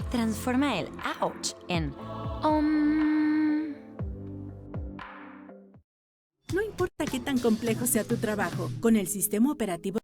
transforma el ouch en om. No importa qué tan complejo sea tu trabajo, con el sistema operativo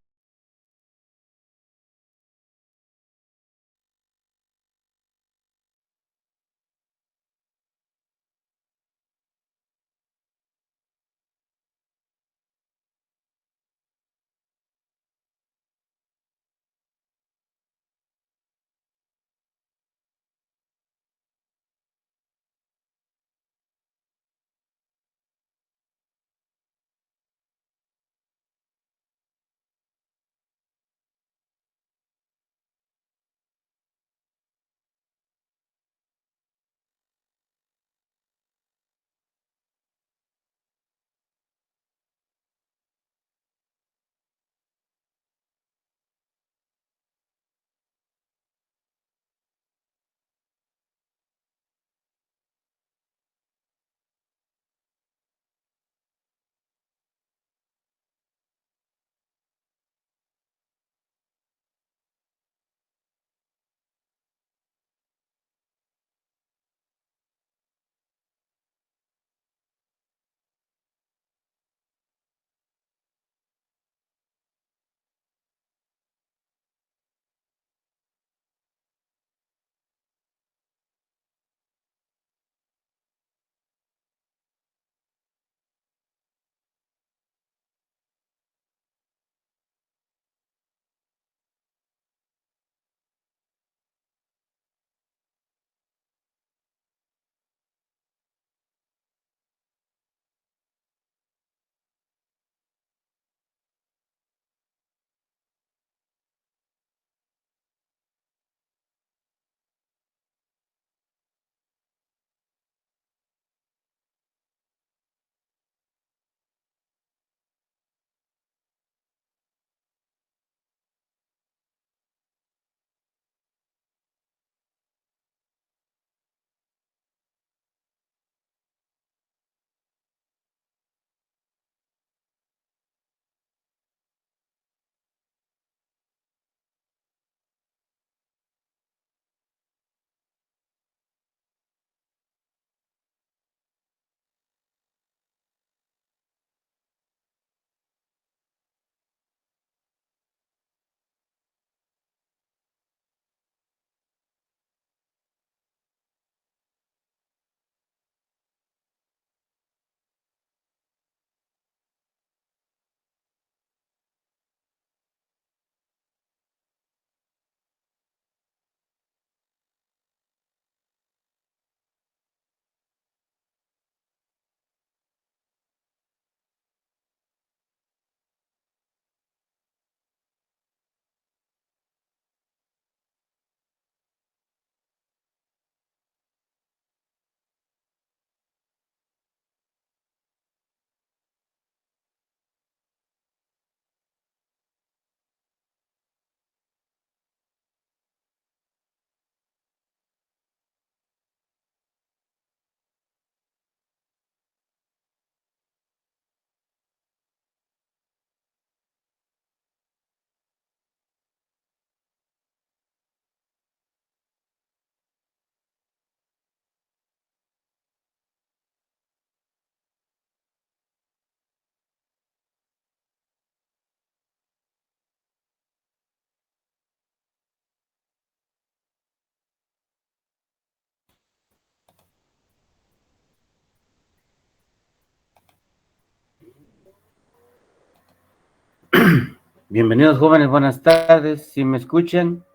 Bienvenidos jóvenes, buenas tardes. Si me escuchan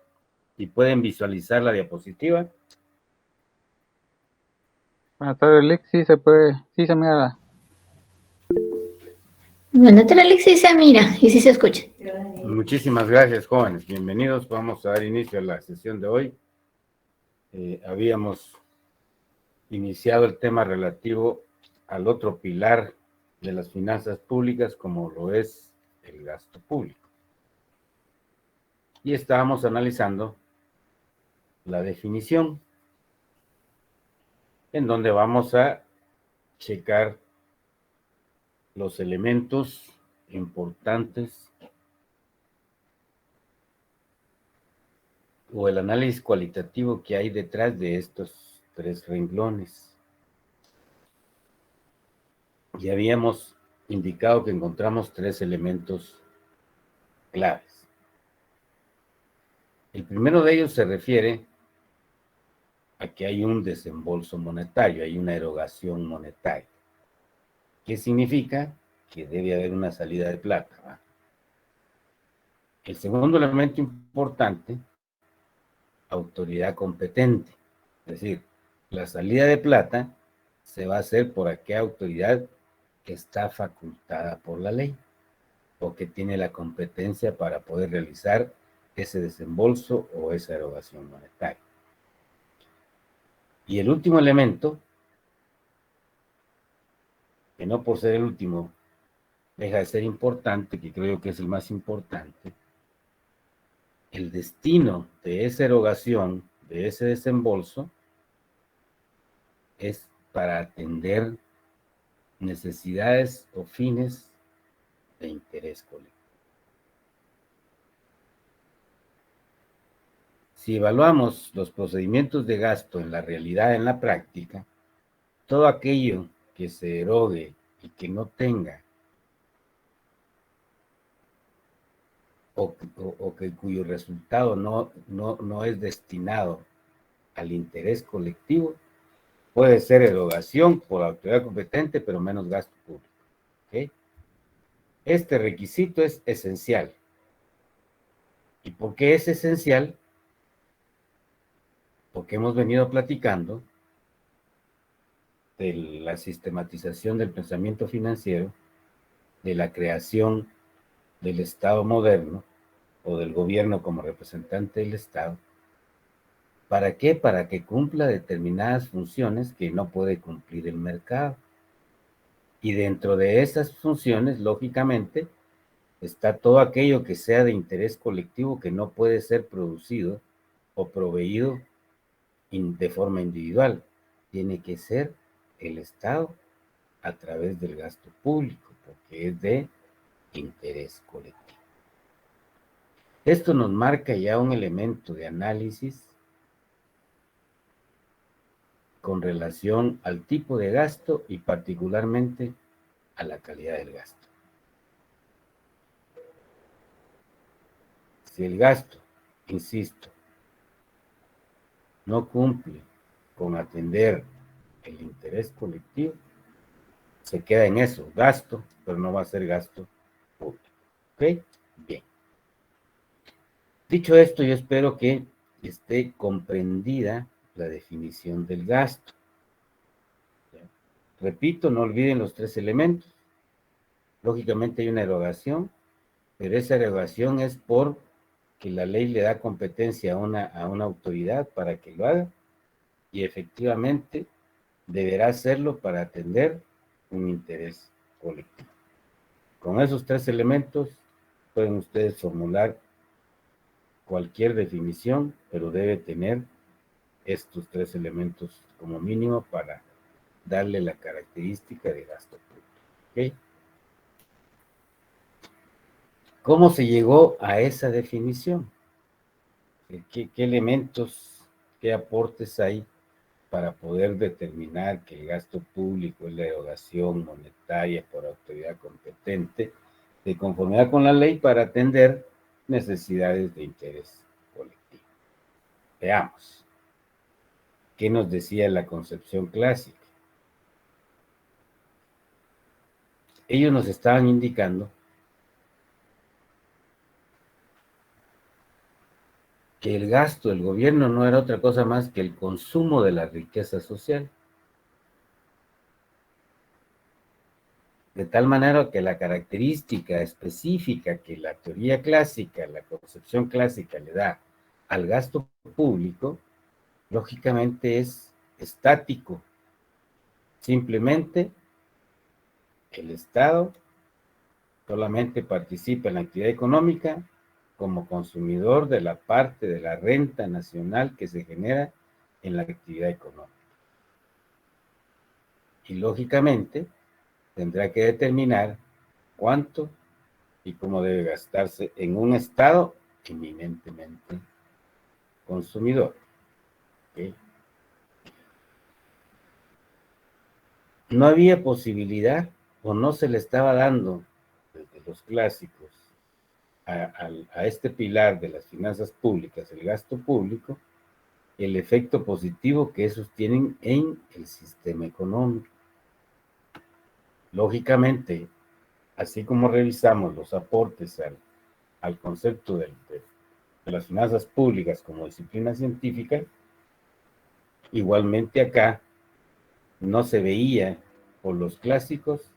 y pueden visualizar la diapositiva. Buenas tardes, Alex. Sí se puede, sí se mira. Buenas tardes, Alex. Sí se mira y sí se escucha. Muchísimas gracias, jóvenes. Bienvenidos. Vamos a dar inicio a la sesión de hoy. Habíamos iniciado el tema relativo al otro pilar de las finanzas públicas, como lo es el gasto público. Y estábamos analizando la definición, en donde vamos a checar los elementos importantes o el análisis cualitativo que hay detrás de estos 3 renglones. Ya habíamos indicado que encontramos 3 elementos claves. El primero de ellos se refiere a que hay un desembolso monetario, hay una erogación monetaria. ¿Qué significa? Que debe haber una salida de plata, ¿va? El segundo elemento importante, autoridad competente. Es decir, la salida de plata se va a hacer por aquella autoridad que está facultada por la ley o que tiene la competencia para poder realizar ese desembolso o esa erogación monetaria. Y el último elemento, que no por ser el último deja de ser importante, que creo que es el más importante, el destino de esa erogación, de ese desembolso, es para atender necesidades o fines de interés colectivo. Si evaluamos los procedimientos de gasto en la realidad, en la práctica, todo aquello que se erogue y que no tenga o que cuyo resultado no es destinado al interés colectivo, puede ser erogación por autoridad competente, pero menos gasto público. ¿Okay? Este requisito es esencial. ¿Y por qué es esencial? Porque hemos venido platicando de la sistematización del pensamiento financiero, de la creación del Estado moderno o del gobierno como representante del Estado. ¿Para qué? Para que cumpla determinadas funciones que no puede cumplir el mercado. Y dentro de esas funciones, lógicamente, está todo aquello que sea de interés colectivo que no puede ser producido o proveído de forma individual. Tiene que ser el Estado a través del gasto público, porque es de interés colectivo. Esto nos marca ya un elemento de análisis con relación al tipo de gasto y particularmente a la calidad del gasto. Si el gasto, insisto, no cumple con atender el interés colectivo, se queda en eso, gasto, pero no va a ser gasto público. ¿Ok? Bien. Dicho esto, yo espero que esté comprendida la definición del gasto. Repito, no olviden los 3 elementos. Lógicamente hay una erogación, pero esa erogación es por que la ley le da competencia a una autoridad para que lo haga y efectivamente deberá hacerlo para atender un interés colectivo. Con esos 3 elementos pueden ustedes formular cualquier definición, pero debe tener estos 3 elementos como mínimo para darle la característica de gasto público. ¿Ok? ¿Cómo se llegó a esa definición? ¿Qué elementos, qué aportes hay para poder determinar que el gasto público es la erogación monetaria por autoridad competente de conformidad con la ley para atender necesidades de interés colectivo? Veamos. ¿Qué nos decía la concepción clásica? Ellos nos estaban indicando que el gasto del gobierno no era otra cosa más que el consumo de la riqueza social. De tal manera que la característica específica que la teoría clásica, la concepción clásica le da al gasto público, lógicamente es estático. Simplemente el Estado solamente participa en la actividad económica como consumidor de la parte de la renta nacional que se genera en la actividad económica. Y lógicamente tendrá que determinar cuánto y cómo debe gastarse en un Estado eminentemente consumidor. ¿Okay? No había posibilidad o no se le estaba dando desde los clásicos a este pilar de las finanzas públicas, el gasto público, el efecto positivo que esos tienen en el sistema económico. Lógicamente, así como revisamos los aportes al concepto de las finanzas públicas como disciplina científica, igualmente acá no se veía por los clásicos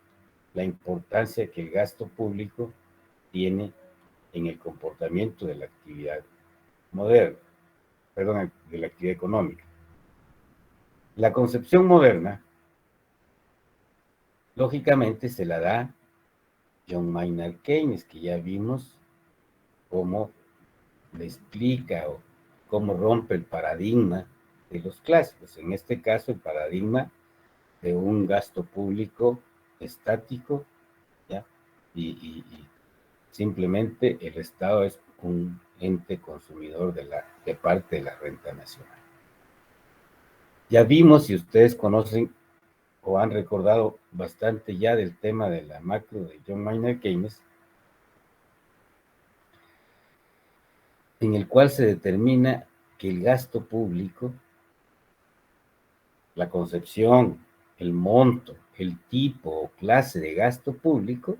la importancia que el gasto público tiene en el comportamiento de la actividad moderna, perdón, de la actividad económica. La concepción moderna, lógicamente, se la da John Maynard Keynes, que ya vimos cómo le explica o cómo rompe el paradigma de los clásicos. En este caso, el paradigma de un gasto público estático, ¿ya? Y simplemente el Estado es un ente consumidor de parte de la renta nacional. Ya vimos, si ustedes conocen o han recordado bastante ya del tema de la macro de John Maynard Keynes, en el cual se determina que el gasto público, la concepción, el monto, el tipo o clase de gasto público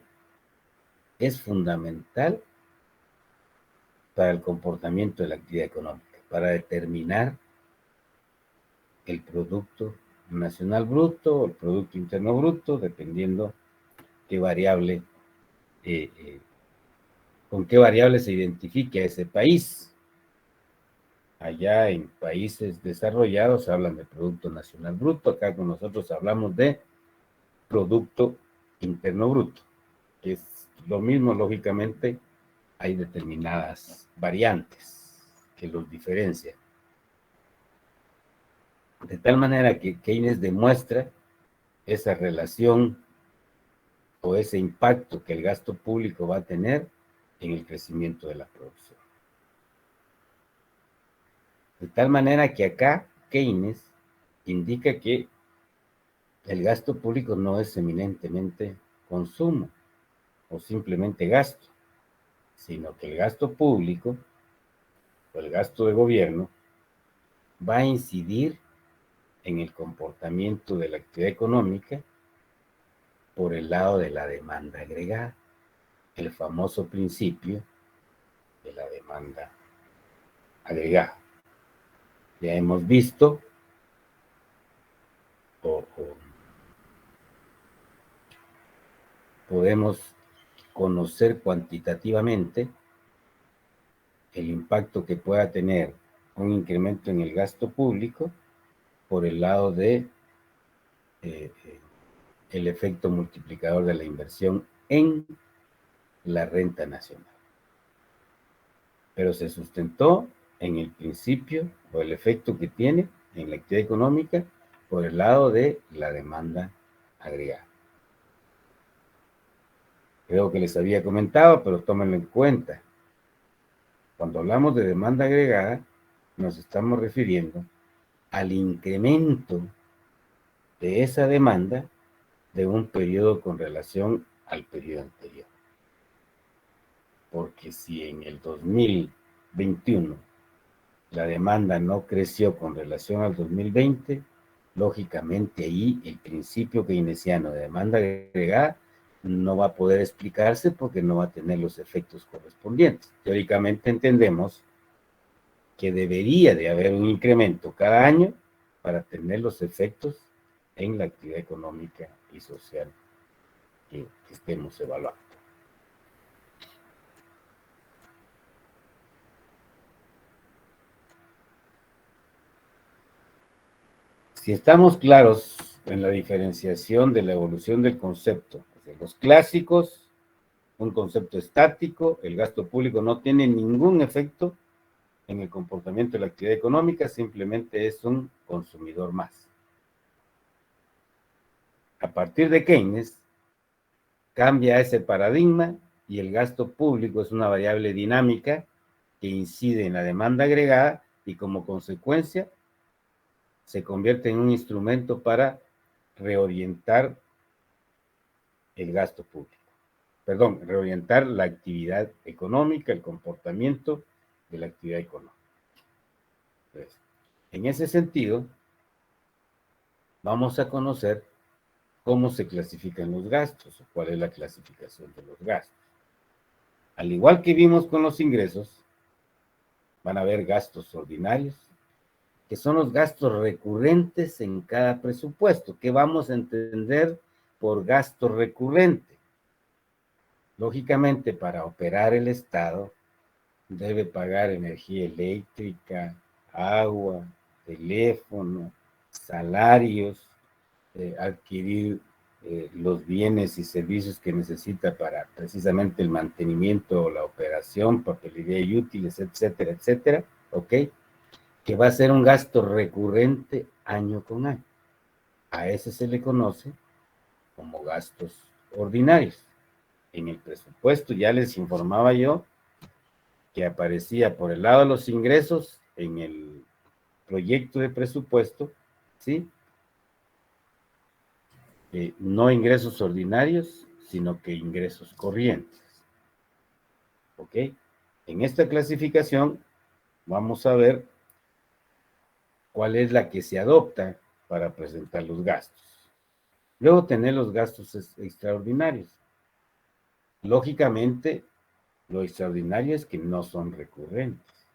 es fundamental para el comportamiento de la actividad económica, para determinar el Producto Nacional Bruto o el Producto Interno Bruto, dependiendo qué variable, con qué variable se identifique a ese país. Allá en países desarrollados hablan de Producto Nacional Bruto, acá con nosotros hablamos de Producto Interno Bruto, que es lo mismo, lógicamente, hay determinadas variantes que los diferencian. De tal manera que Keynes demuestra esa relación o ese impacto que el gasto público va a tener en el crecimiento de la producción. De tal manera que acá Keynes indica que el gasto público no es eminentemente consumo o simplemente gasto, sino que el gasto público o el gasto de gobierno va a incidir en el comportamiento de la actividad económica por el lado de la demanda agregada, el famoso principio de la demanda agregada. Ya hemos visto o podemos conocer cuantitativamente el impacto que pueda tener un incremento en el gasto público por el lado de el efecto multiplicador de la inversión en la renta nacional. Pero se sustentó en el principio o el efecto que tiene en la actividad económica por el lado de la demanda agregada. Creo que les había comentado, pero tómenlo en cuenta. Cuando hablamos de demanda agregada, nos estamos refiriendo al incremento de esa demanda de un periodo con relación al periodo anterior. Porque si en el 2021 la demanda no creció con relación al 2020, lógicamente ahí el principio keynesiano de demanda agregada no va a poder explicarse porque no va a tener los efectos correspondientes. Teóricamente entendemos que debería de haber un incremento cada año para tener los efectos en la actividad económica y social que estemos evaluando. Si estamos claros en la diferenciación de la evolución del concepto, de los clásicos, un concepto estático, el gasto público no tiene ningún efecto en el comportamiento de la actividad económica, simplemente es un consumidor más. A partir de Keynes, cambia ese paradigma y el gasto público es una variable dinámica que incide en la demanda agregada y como consecuencia se convierte en un instrumento para reorientar el gasto público. Perdón, reorientar la actividad económica, el comportamiento de la actividad económica. Entonces, en ese sentido, vamos a conocer cómo se clasifican los gastos o cuál es la clasificación de los gastos. Al igual que vimos con los ingresos, van a haber gastos ordinarios, que son los gastos recurrentes en cada presupuesto. ¿Qué vamos a entender por gasto recurrente? Lógicamente, para operar el Estado, debe pagar energía eléctrica, agua, teléfono, salarios, adquirir los bienes y servicios que necesita para precisamente el mantenimiento o la operación, papelería y útiles, etcétera, etcétera, ¿ok? Que va a ser un gasto recurrente año con año. A ese se le conoce como gastos ordinarios. En el presupuesto ya les informaba yo que aparecía por el lado de los ingresos en el proyecto de presupuesto, ¿sí? No ingresos ordinarios, sino que ingresos corrientes. ¿Ok? En esta clasificación vamos a ver cuál es la que se adopta para presentar los gastos. Luego tener los gastos extraordinarios. Lógicamente, lo extraordinario es que no son recurrentes.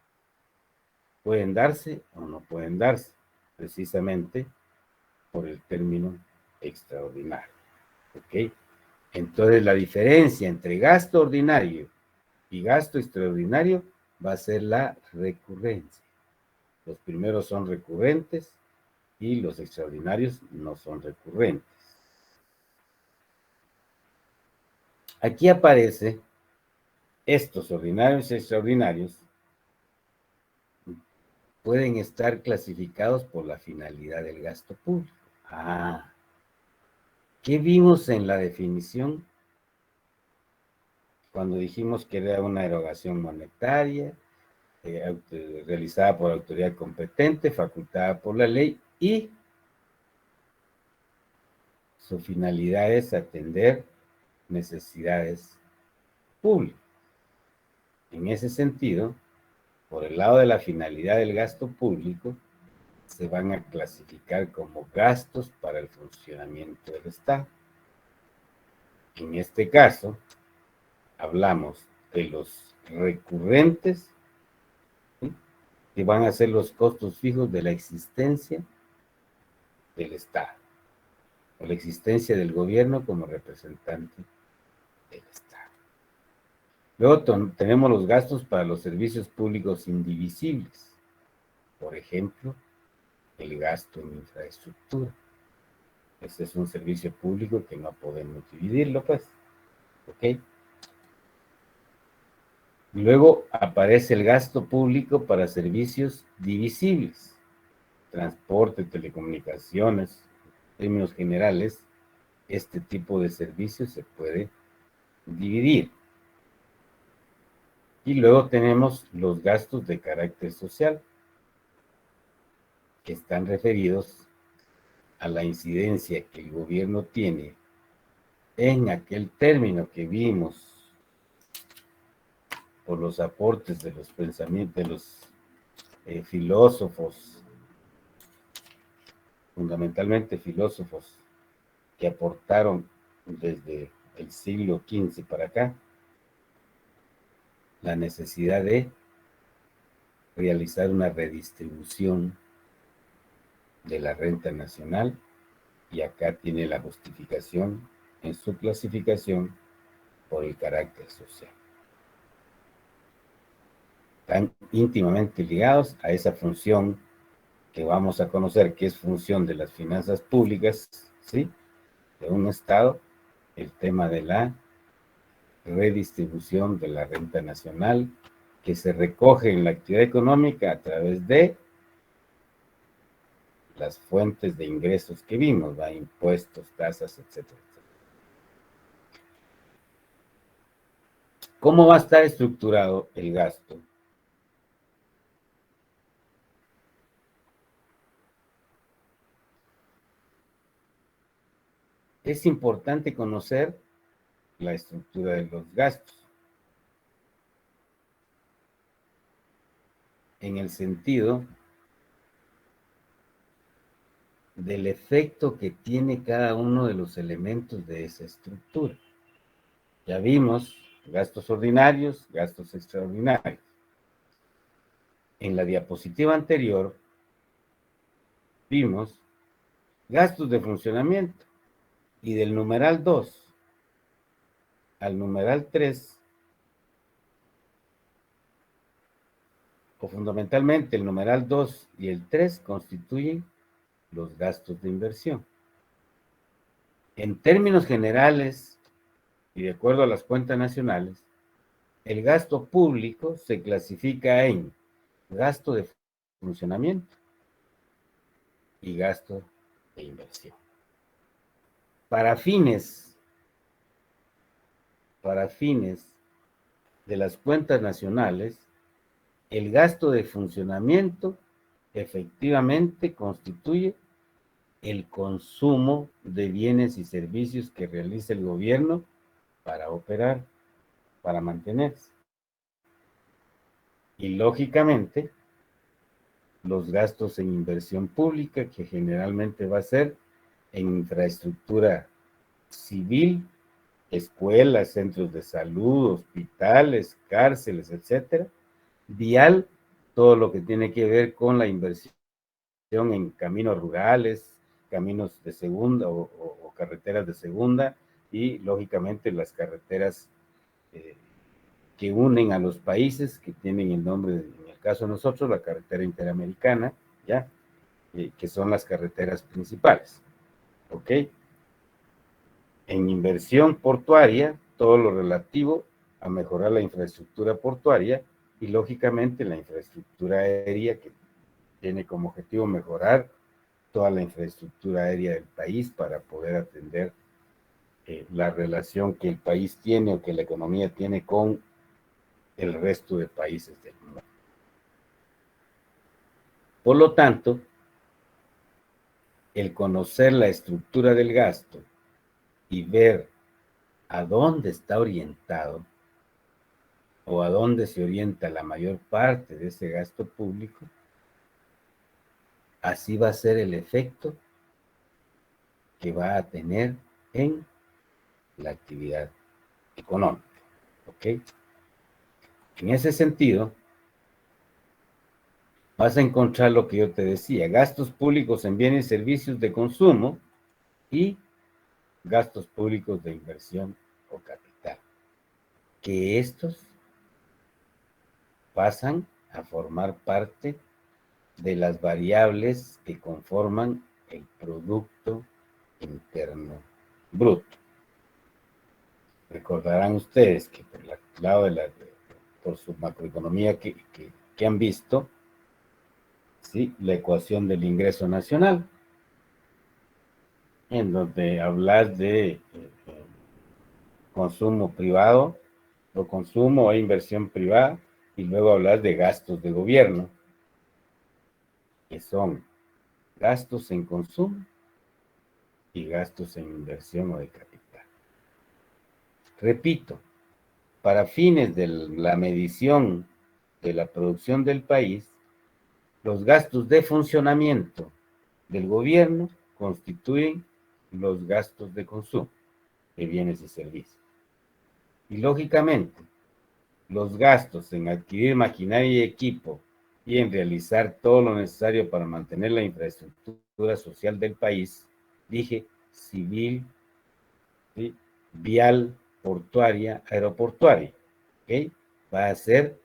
Pueden darse o no pueden darse, precisamente por el término extraordinario. ¿Ok? Entonces, la diferencia entre gasto ordinario y gasto extraordinario va a ser la recurrencia. Los primeros son recurrentes y los extraordinarios no son recurrentes. Aquí aparece estos ordinarios y extraordinarios pueden estar clasificados por la finalidad del gasto público. ¿Qué vimos en la definición? Cuando dijimos que era una erogación monetaria, realizada por autoridad competente, facultada por la ley, y su finalidad es atender necesidades públicas. En ese sentido, por el lado de la finalidad del gasto público, se van a clasificar como gastos para el funcionamiento del Estado. En este caso, hablamos de los recurrentes, ¿sí?, que van a ser los costos fijos de la existencia del Estado, o la existencia del gobierno como representante del Estado. Luego tenemos los gastos para los servicios públicos indivisibles. Por ejemplo, el gasto en infraestructura. Ese es un servicio público que no podemos dividirlo, pues. ¿Ok? Luego aparece el gasto público para servicios divisibles. Transporte, telecomunicaciones, en términos generales, este tipo de servicios se puede dividir. Y luego tenemos los gastos de carácter social, que están referidos a la incidencia que el gobierno tiene en aquel término que vimos por los aportes de los pensamientos de los filósofos, fundamentalmente filósofos que aportaron desde el siglo XV para acá, la necesidad de realizar una redistribución de la renta nacional, y acá tiene la justificación en su clasificación por el carácter social. Están íntimamente ligados a esa función que vamos a conocer, que es función de las finanzas públicas, ¿sí?, de un Estado, el tema de la redistribución de la renta nacional, que se recoge en la actividad económica a través de las fuentes de ingresos que vimos, ¿va?, impuestos, tasas, etcétera, etcétera. ¿Cómo va a estar estructurado el gasto? es importante conocer la estructura de los gastos, en el sentido del efecto que tiene cada uno de los elementos de esa estructura. Ya vimos gastos ordinarios, gastos extraordinarios. En la diapositiva anterior vimos gastos de funcionamiento, y del numeral 2 al numeral 3, o fundamentalmente el numeral 2 y el 3 constituyen los gastos de inversión. En términos generales, y de acuerdo a las cuentas nacionales, el gasto público se clasifica en gasto de funcionamiento y gasto de inversión. Para fines de las cuentas nacionales, el gasto de funcionamiento efectivamente constituye el consumo de bienes y servicios que realiza el gobierno para operar, para mantenerse. Y lógicamente, los gastos en inversión pública, que generalmente va a ser en infraestructura civil, escuelas, centros de salud, hospitales, cárceles, etcétera. Vial, todo lo que tiene que ver con la inversión en caminos rurales, caminos de segunda o carreteras de segunda, y lógicamente las carreteras que unen a los países, que tienen el nombre, en el caso de nosotros, la carretera interamericana, ¿ya? Que son las carreteras principales, ¿ok? En inversión portuaria, todo lo relativo a mejorar la infraestructura portuaria y lógicamente la infraestructura aérea, que tiene como objetivo mejorar toda la infraestructura aérea del país para poder atender la relación que el país tiene o que la economía tiene con el resto de países del mundo. Por lo tanto, el conocer la estructura del gasto y ver a dónde está orientado o a dónde se orienta la mayor parte de ese gasto público, así va a ser el efecto que va a tener en la actividad económica, ¿ok? En ese sentido, vas a encontrar lo que yo te decía, gastos públicos en bienes y servicios de consumo y gastos públicos de inversión o capital, que estos pasan a formar parte de las variables que conforman el Producto Interno Bruto. Recordarán ustedes que por el lado por su macroeconomía que han visto, ¿sí? La ecuación del ingreso nacional, en donde hablas de consumo privado, o consumo e inversión privada, y luego hablas de gastos de gobierno, que son gastos en consumo y gastos en inversión o de capital. Repito, para fines de la medición de la producción del país, los gastos de funcionamiento del gobierno constituyen los gastos de consumo de bienes y servicios. Y lógicamente, los gastos en adquirir maquinaria y equipo y en realizar todo lo necesario para mantener la infraestructura social del país, dije civil, ¿sí? Vial, portuaria, aeroportuaria, ¿ok? Va a ser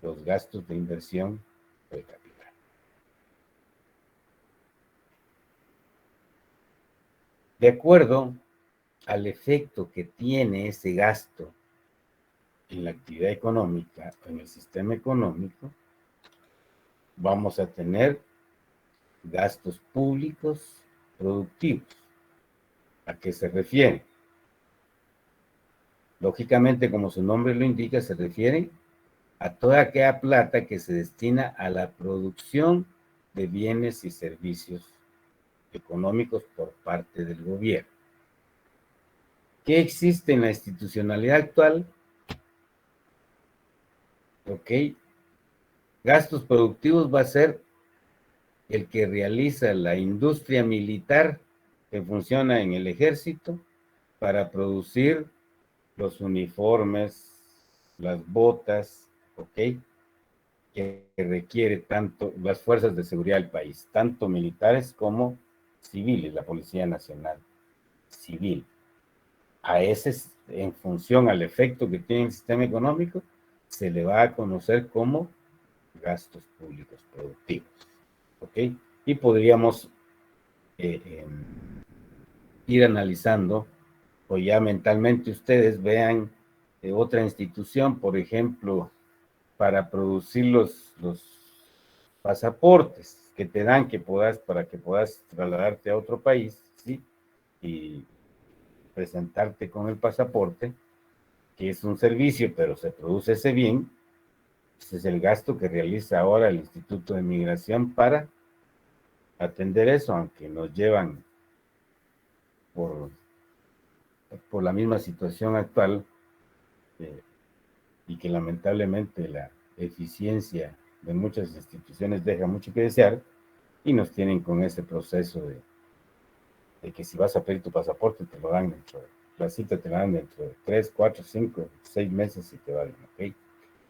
los gastos de inversión de capital. De acuerdo al efecto que tiene ese gasto en la actividad económica, en el sistema económico, vamos a tener gastos públicos productivos. ¿A qué se refiere? Lógicamente, como su nombre lo indica, se refiere a toda aquella plata que se destina a la producción de bienes y servicios económicos por parte del gobierno. ¿Qué existe en la institucionalidad actual? Ok. Gastos productivos va a ser el que realiza la industria militar que funciona en el ejército para producir los uniformes, las botas, ok, que requiere tanto las fuerzas de seguridad del país, tanto militares como civiles, la Policía Nacional Civil. A ese, en función al efecto que tiene el sistema económico, se le va a conocer como gastos públicos productivos, ¿ok? Y podríamos ir analizando, o ya mentalmente ustedes vean otra institución, por ejemplo, para producir los pasaportes que te dan para que puedas trasladarte a otro país, ¿sí? Y presentarte con el pasaporte, que es un servicio, pero se produce ese bien. Ese es el gasto que realiza ahora el Instituto de Migración para atender eso, aunque nos llevan por, por la misma situación actual y que lamentablemente la eficiencia de muchas instituciones deja mucho que desear y nos tienen con ese proceso de que si vas a pedir tu pasaporte te lo dan la cita te la dan dentro de 3, 4, 5, 6 meses y te va bien, ¿ok?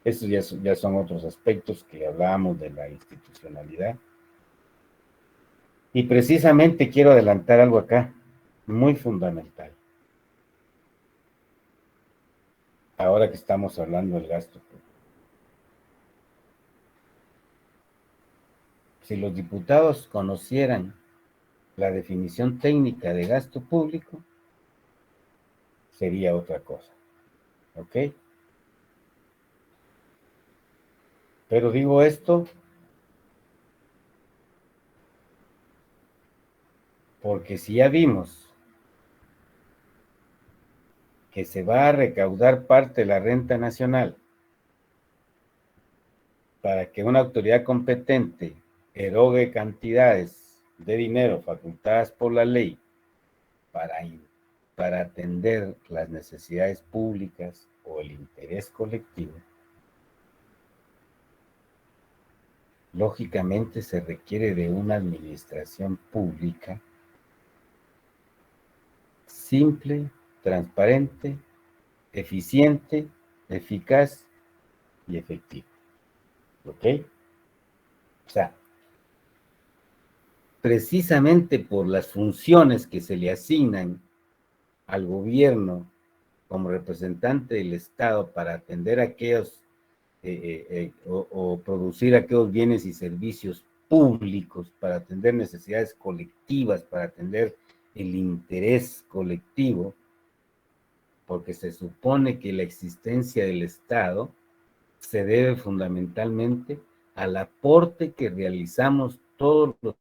Estos ya son otros aspectos que hablábamos de la institucionalidad. Y precisamente quiero adelantar algo acá, muy fundamental. Ahora que estamos hablando del gasto público. Si los diputados conocieran la definición técnica de gasto público, sería otra cosa, ¿ok? Pero digo esto porque si ya vimos que se va a recaudar parte de la renta nacional para que una autoridad competente erogue cantidades de dinero facultadas por la ley para atender las necesidades públicas o el interés colectivo, lógicamente se requiere de una administración pública simple, transparente, eficiente, eficaz y efectiva. ¿Ok? O sea, precisamente por las funciones que se le asignan al gobierno como representante del Estado para atender aquellos o producir aquellos bienes y servicios públicos, para atender necesidades colectivas, para atender el interés colectivo, porque se supone que la existencia del Estado se debe fundamentalmente al aporte que realizamos todos los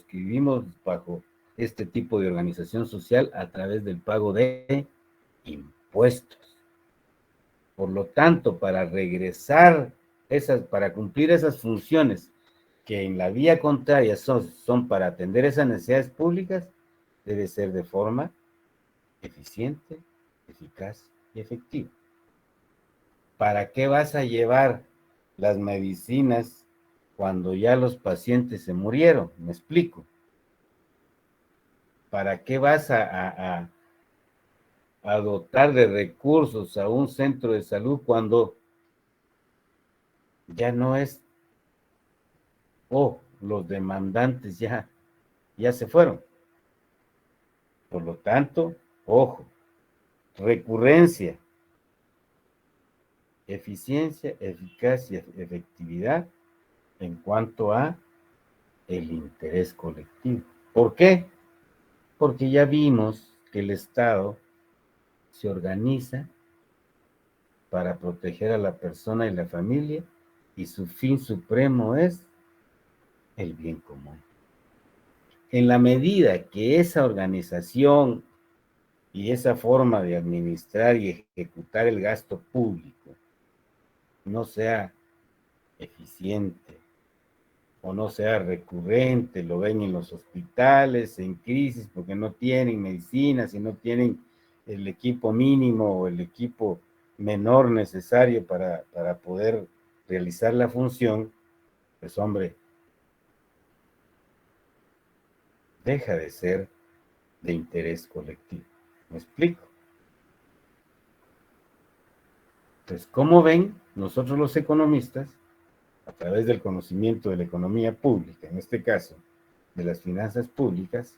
que vivimos bajo este tipo de organización social a través del pago de impuestos. Por lo tanto, para cumplir esas funciones que en la vía contraria son para atender esas necesidades públicas, debe ser de forma eficiente, eficaz y efectiva. ¿Para qué vas a llevar las medicinas cuando ya los pacientes se murieron? Me explico. ¿Para qué vas a dotar de recursos a un centro de salud cuando ya no es, los demandantes ya se fueron? Por lo tanto, ojo, recurrencia, eficiencia, eficacia, efectividad en cuanto a el interés colectivo. ¿Por qué? Porque ya vimos que el Estado se organiza para proteger a la persona y la familia y su fin supremo es el bien común. En la medida que esa organización y esa forma de administrar y ejecutar el gasto público no sea eficiente o no sea recurrente, lo ven en los hospitales en crisis porque no tienen medicinas y no tienen el equipo mínimo o el equipo menor necesario para poder realizar la función, pues hombre, deja de ser de interés colectivo. ¿Me explico? Entonces, ¿cómo ven nosotros los economistas, a través del conocimiento de la economía pública, en este caso, de las finanzas públicas,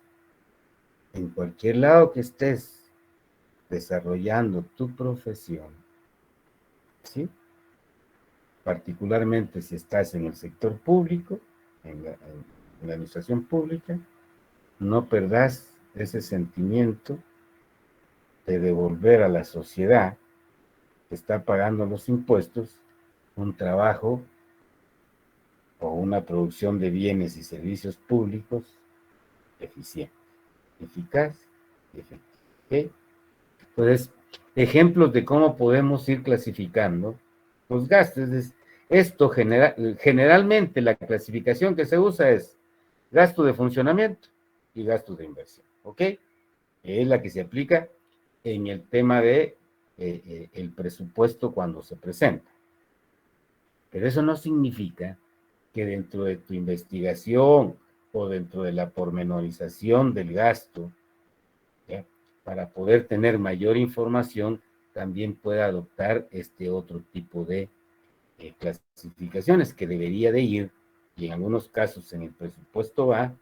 en cualquier lado que estés desarrollando tu profesión, ¿sí? Particularmente si estás en el sector público, en la administración pública, no perdás ese sentimiento de devolver a la sociedad que está pagando los impuestos un trabajo o una producción de bienes y servicios públicos eficiente, eficaz y efectivo. ¿Okay? Entonces, ejemplos de cómo podemos ir clasificando los gastos. Esto generalmente la clasificación que se usa es gasto de funcionamiento y gasto de inversión, ¿ok? Es la que se aplica en el tema de el presupuesto cuando se presenta. Pero eso no significa que dentro de tu investigación o dentro de la pormenorización del gasto, ¿ya?, para poder tener mayor información, también pueda adoptar este otro tipo de clasificaciones que debería de ir, y en algunos casos en el presupuesto va,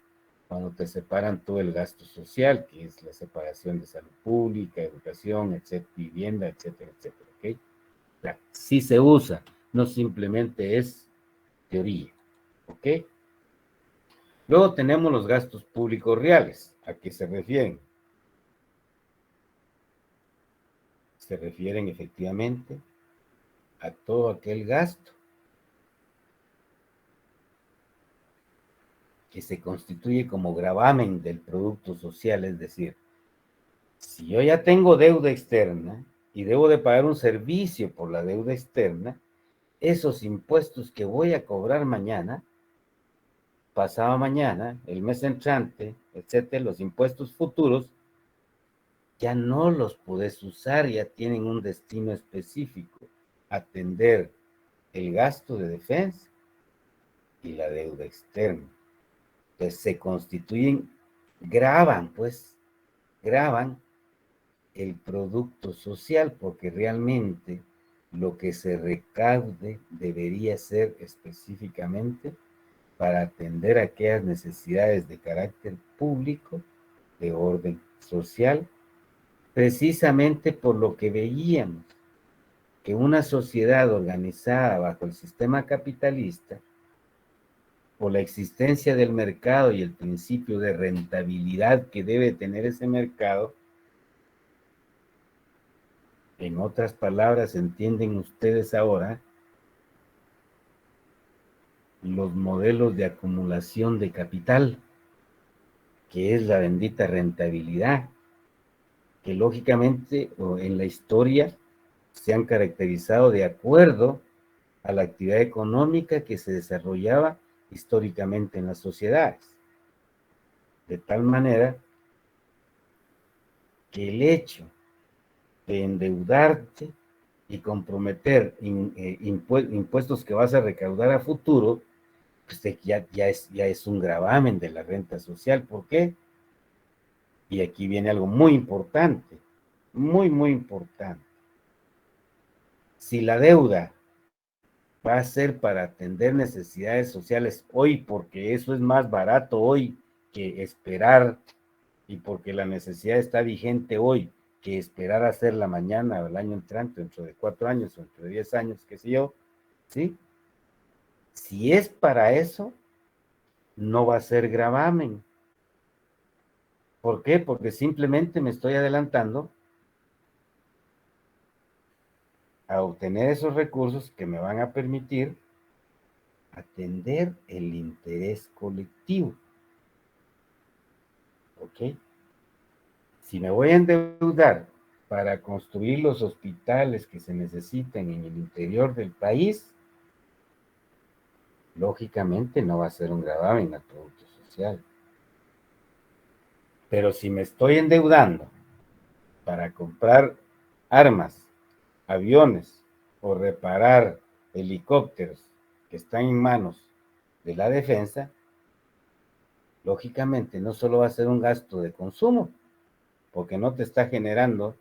cuando te separan todo el gasto social, que es la separación de salud pública, educación, etcétera, vivienda, etcétera, etcétera, ¿ok? Claro, sí se usa, no simplemente es teoría, ¿ok? Luego tenemos los gastos públicos reales. ¿A qué se refieren? Se refieren efectivamente a todo aquel gasto que se constituye como gravamen del producto social, es decir, si yo ya tengo deuda externa y debo de pagar un servicio por la deuda externa, esos impuestos que voy a cobrar mañana, pasado mañana, el mes entrante, etcétera, los impuestos futuros, ya no los puedes usar, ya tienen un destino específico, atender el gasto de defensa y la deuda externa. Entonces se constituyen, graban el producto social, porque realmente lo que se recaude debería ser específicamente para atender aquellas necesidades de carácter público, de orden social, precisamente por lo que veíamos, que una sociedad organizada bajo el sistema capitalista, por la existencia del mercado y el principio de rentabilidad que debe tener ese mercado, en otras palabras, entienden ustedes ahora los modelos de acumulación de capital, que es la bendita rentabilidad, que lógicamente en la historia se han caracterizado de acuerdo a la actividad económica que se desarrollaba históricamente en las sociedades. De tal manera que el hecho de endeudarte y comprometer impuestos que vas a recaudar a futuro, pues ya es un gravamen de la renta social. ¿Por qué? Y aquí viene algo muy importante, muy, muy importante. Si la deuda va a ser para atender necesidades sociales hoy, porque eso es más barato hoy que esperar, y porque la necesidad está vigente hoy, que esperar a hacerla mañana o el año entrante, dentro de 4 años o dentro de 10 años, qué sé yo, ¿sí? Si es para eso, no va a ser gravamen. ¿Por qué? Porque simplemente me estoy adelantando a obtener esos recursos que me van a permitir atender el interés colectivo. ¿Ok? Si me voy a endeudar para construir los hospitales que se necesitan en el interior del país, lógicamente no va a ser un gravamen al producto social. Pero si me estoy endeudando para comprar armas, aviones o reparar helicópteros que están en manos de la defensa, lógicamente no solo va a ser un gasto de consumo, porque no te está generando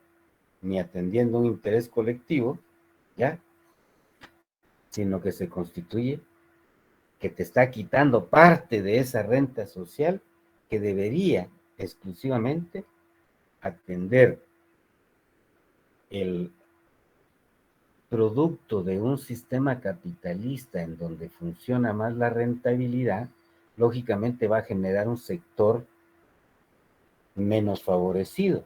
ni atendiendo un interés colectivo, ¿ya? Sino que se constituye que te está quitando parte de esa renta social que debería exclusivamente atender el producto de un sistema capitalista en donde funciona más la rentabilidad, lógicamente va a generar un sector menos favorecido.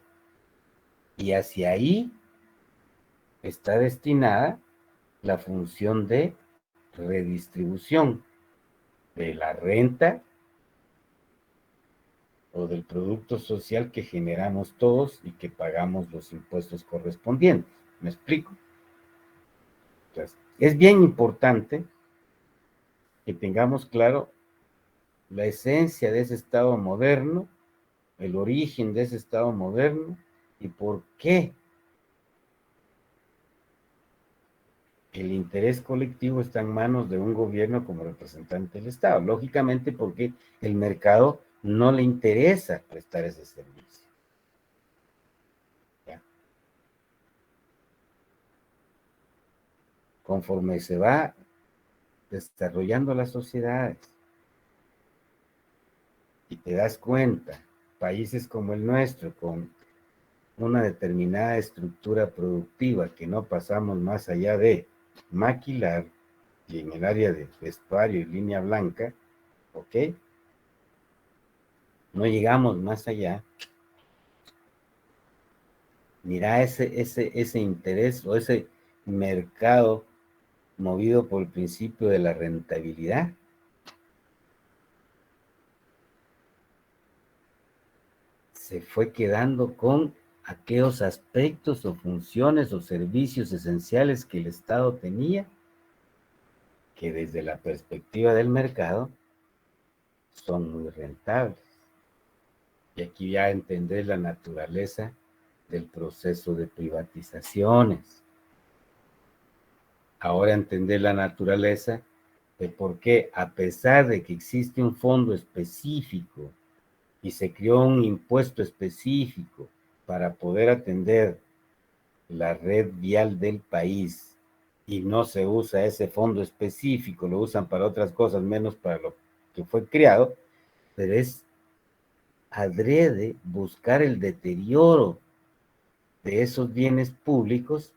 Y hacia ahí está destinada la función de redistribución de la renta o del producto social que generamos todos y que pagamos los impuestos correspondientes. ¿Me explico? Entonces, es bien importante que tengamos claro la esencia de ese Estado moderno, el origen de ese Estado moderno y por qué el interés colectivo está en manos de un gobierno como representante del Estado. Lógicamente porque el mercado no le interesa prestar ese servicio. ¿Ya? Conforme se va desarrollando las sociedades y te das cuenta, países como el nuestro, con una determinada estructura productiva que no pasamos más allá de maquilar y en el área de vestuario y línea blanca, ¿ok? No llegamos más allá. Mira ese interés o ese mercado movido por el principio de la rentabilidad. Se fue quedando con aquellos aspectos o funciones o servicios esenciales que el Estado tenía, que desde la perspectiva del mercado son muy rentables. Y aquí ya entender la naturaleza del proceso de privatizaciones. Ahora entender la naturaleza de por qué, a pesar de que existe un fondo específico y se creó un impuesto específico para poder atender la red vial del país y no se usa ese fondo específico, lo usan para otras cosas menos para lo que fue creado, pero es adrede buscar el deterioro de esos bienes públicos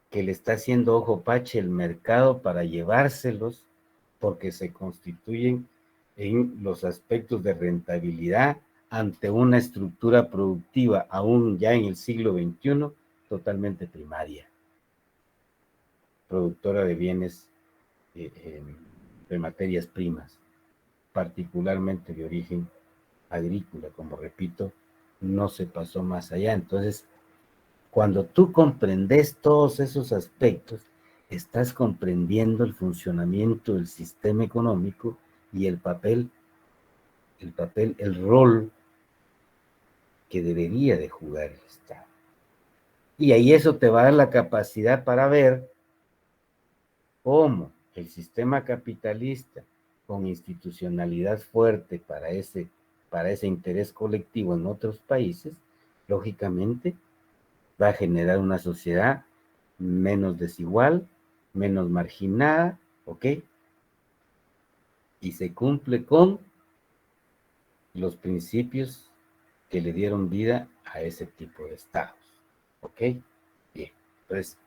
que le está haciendo ojo pache el mercado para llevárselos porque se constituyen en los aspectos de rentabilidad ante una estructura productiva aún ya en el siglo XXI totalmente primaria, productora de bienes de materias primas, particularmente de origen agrícola, como repito, no se pasó más allá. Entonces, cuando tú comprendes todos esos aspectos, estás comprendiendo el funcionamiento del sistema económico y el rol que debería de jugar el Estado. Y ahí eso te va a dar la capacidad para ver cómo el sistema capitalista, con institucionalidad fuerte para ese interés colectivo en otros países, lógicamente va a generar una sociedad menos desigual, menos marginada, ¿ok? Y se cumple con los principios que le dieron vida a ese tipo de estados, ¿ok? Bien, entonces,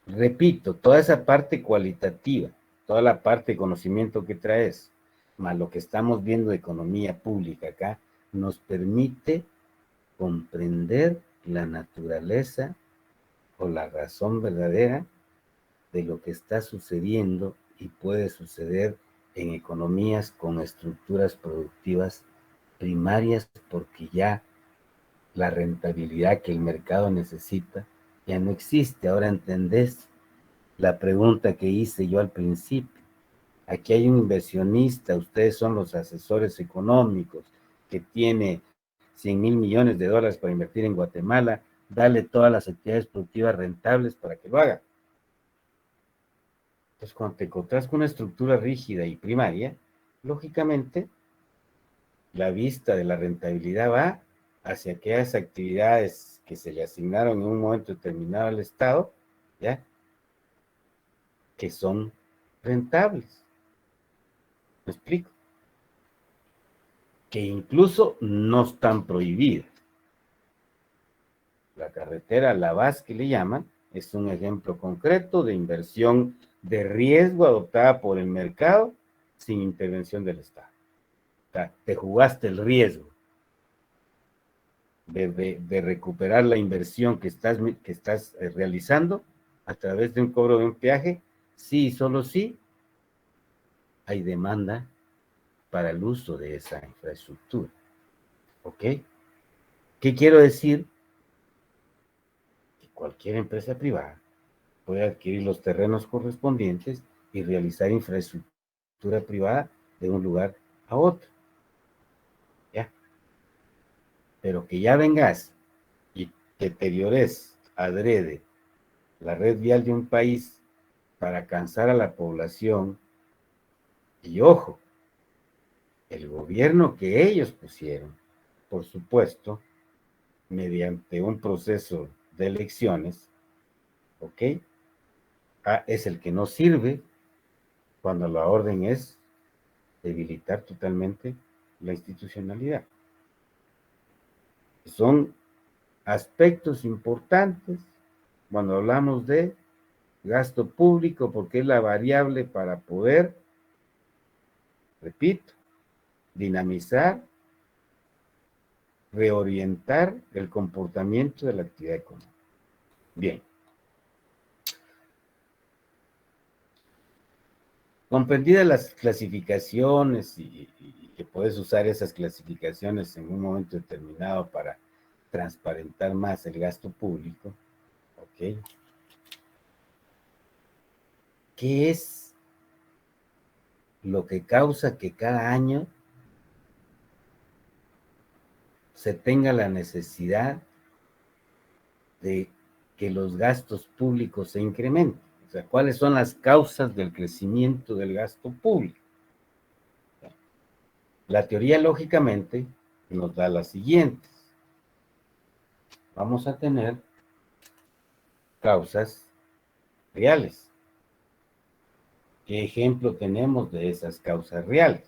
repito, toda esa parte cualitativa, toda la parte de conocimiento que traes, más lo que estamos viendo de economía pública acá, nos permite comprender la naturaleza o la razón verdadera de lo que está sucediendo y puede suceder en economías con estructuras productivas primarias, porque ya la rentabilidad que el mercado necesita ya no existe. Ahora entendés la pregunta que hice yo al principio. Aquí hay un inversionista, ustedes son los asesores económicos, que tiene 100,000 millones de dólares para invertir en Guatemala, dale todas las actividades productivas rentables para que lo haga. Entonces, cuando te encontrás con una estructura rígida y primaria, lógicamente, la vista de la rentabilidad va hacia aquellas actividades que se le asignaron en un momento determinado al Estado, ¿ya? Que son rentables. ¿Me explico? Que incluso no están prohibidas. La carretera La Vaz, que le llaman, es un ejemplo concreto de inversión de riesgo adoptada por el mercado sin intervención del Estado. O sea, te jugaste el riesgo de recuperar la inversión que estás realizando a través de un cobro de un peaje, sí y solo sí hay demanda para el uso de esa infraestructura. ¿Ok? ¿Qué quiero decir? Que cualquier empresa privada puede adquirir los terrenos correspondientes y realizar infraestructura privada de un lugar a otro. ¿Ya? Pero que ya vengas y deteriores adrede la red vial de un país para cansar a la población, y ojo, el gobierno que ellos pusieron, por supuesto, mediante un proceso de elecciones, ¿ok? Es el que no sirve cuando la orden es debilitar totalmente la institucionalidad. Son aspectos importantes cuando hablamos de gasto público, porque es la variable para poder, repito, dinamizar, reorientar el comportamiento de la actividad económica. Bien. Comprendidas las clasificaciones y que puedes usar esas clasificaciones en un momento determinado para transparentar más el gasto público, ¿ok? ¿Qué es lo que causa que cada año se tenga la necesidad de que los gastos públicos se incrementen? O sea, ¿cuáles son las causas del crecimiento del gasto público? La teoría, lógicamente, nos da las siguientes. Vamos a tener causas reales. ¿Qué ejemplo tenemos de esas causas reales?